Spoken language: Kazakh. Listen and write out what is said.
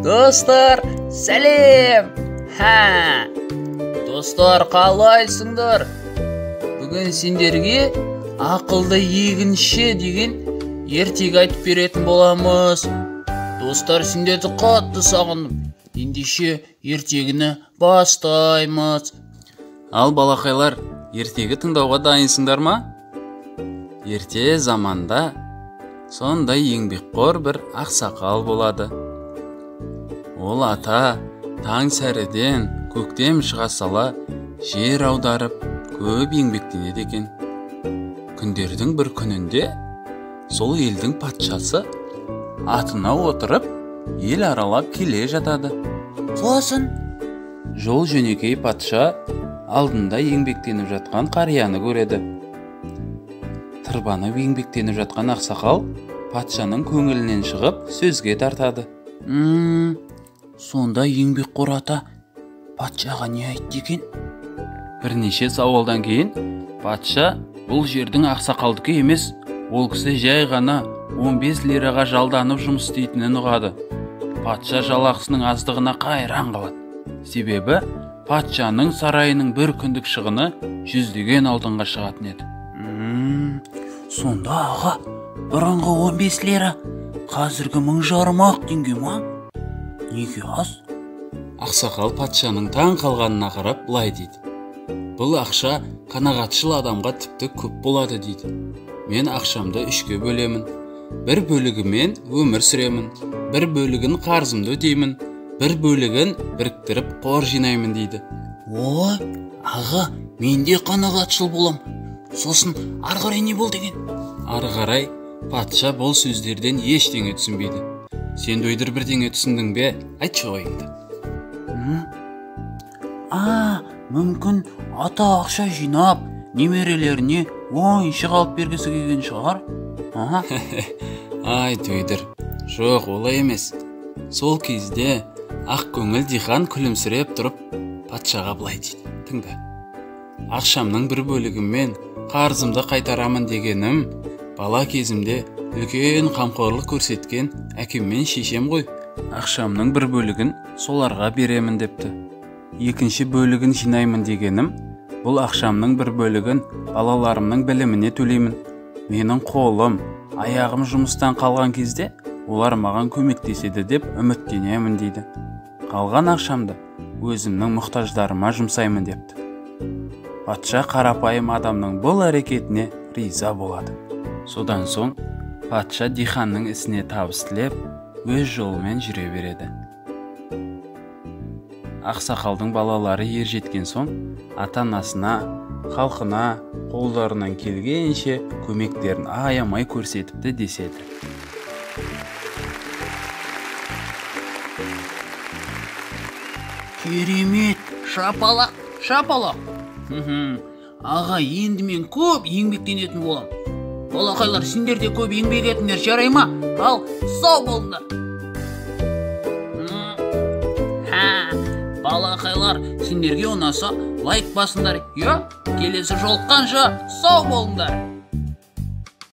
Достар, сәлем! Достар, қалайсыңдар? Бүгін сендерге ақылды егінші деген ертегі айтып беретін боламыз. Достар, сендерді қатты сағындым. Ендеше ертегіні бастаймыз. Ал балақайлар, ертегі тыңдауға дайынсыңдар ма? Ерте заманда сондай еңбекқор бір ақсақал болады. Ол ата таң сәріден көктем шыға сала жер аударып көп еңбектенеді екен. Күндердің бір күнінде сол елдің патшасы атына отырып ел аралап келе жатады. Сосын Жол жөнекей патша алдында еңбектеніп жатқан қарияны көреді. Тырбанып еңбектеніп жатқан ақсақал патшаның көңілінен шығып сөзге тартады. Сонда еңбекқор ата патшаға не айтты екен? Бірнеше сауалдан кейін патша бұл жердің ақсақалдікі емес, ол кісі жай ғана 15 лираға жалданып жұмыс істейтінін ұғады. Патша жалақысының аздығына қайран қалады. Себебі патшаның сарайының бір күндік шығыны 100-ден алтынға шығатын еді. Сонда аға, бұрынғы 15 лира, қазіргі 1000 теңге ма? Неге аз? Ақсақал патшаның таң қалғанына қарап былай дейді. Бұл ақша қанағатшыл адамға тіпті көп болады дейді. Мен ақшамды 3-ке бөлемін. Бір бөлігімен өмір сүремін, бір бөлігін қарызымды өтеймін, бір бөлігін біріктіріп қор жинаймын дейді. Ой, аға, мен де қанағатшыл болам. Сосын ары қарай не бол деген? Ары қарай патша бұл сөздерден ештеңе түсінбейді. Сен дөйдір бірдеңе түсіндің бе? Айтшы ойыңды. Мүмкін ата ақша жинап, немерелеріне ойыншық алып бергісі келген шығар? Ай, дөйдір. Жоқ, олай емес. Сол кезде ақ көңіл диқан күлімсіреп тұрып патшаға былай дейді. Тыңда. Ақшамның бір бөлігімен қарызымды қайтарамын дегенім, бала кезімде үлкен қамқорлық көрсеткен әкем мен шешем ғой. Ақшамның бір бөлігін соларға беремін депті. Екінші бөлігін жинаймын дегенім, бұл ақшамның бір бөлігін балаларымның біліміне төлеймін. Менің қолым, аяғым жұмыстан қалған кезде олар маған көмектеседі деп үміттенемін дейді. Қалған ақшамды өзімнің мұқтаждарыма жұмсаймын депті. Патша қарапайым адамның бұл әрекетіне риза болады. Содан соң патша диханның ісіне табыс тілеп, өз жолымен жүре береді. Ақсақалдың балалары ер жеткен соң, ата-анасына, халқына, қолдарынан келгенше көмектерін аямай көрсетіпті деседі. Керемет, шапалақ. Аға, енді мен көп еңбектенетін болам. Балақайлар, сендер де көп еңбек етіңдер, жарай ма? Ал, сау болыңдар. Балақайлар, сендерге ұнаса лайк басыңдар. Келесі жолыққанша сау болыңдар.